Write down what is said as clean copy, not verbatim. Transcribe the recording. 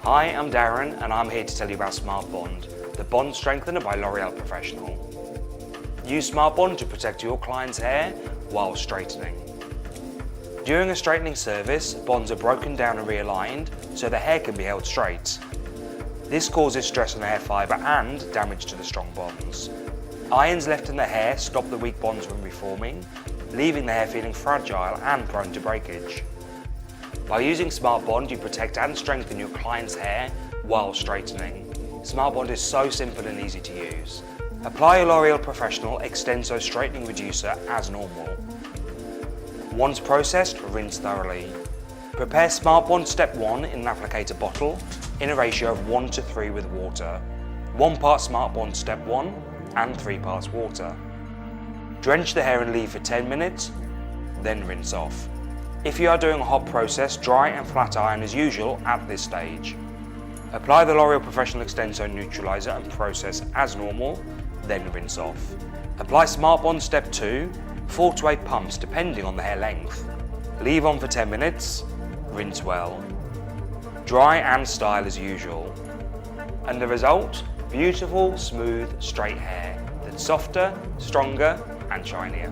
Hi, I'm Darren and I'm here to tell you about SMARTBOND, the bond strengthener by L'Oréal Professionnel. Use SMARTBOND to protect your client's hair while straightening. During a straightening service, bonds are broken down and realigned so the hair can be held straight. This causes stress on the hair fibre and damage to the strong bonds. Irons left in the hair stop the weak bonds from reforming, leaving the hair feeling fragile and prone to breakage. By using SMARTBOND, you protect and strengthen your client's hair while straightening. SMARTBOND is so simple and easy to use. Apply your L'Oréal Professionnel Extenso Straightening Reducer as normal. Once processed, rinse thoroughly. Prepare SMARTBOND Step 1 in an applicator bottle in a ratio of 1 to 3 with water. 1 part SMARTBOND Step 1 and 3 parts water. Drench the hair and leave for 10 minutes, then rinse off. If you are doing a hot process, dry and flat iron as usual at this stage. Apply the L'Oréal Professionnel Extenso Neutralizer and process as normal, then rinse off. Apply SMARTBOND Step 2, 4 to 8 pumps depending on the hair length. Leave on for 10 minutes, rinse well. Dry and style as usual. And the result? Beautiful, smooth, straight hair that's softer, stronger and shinier.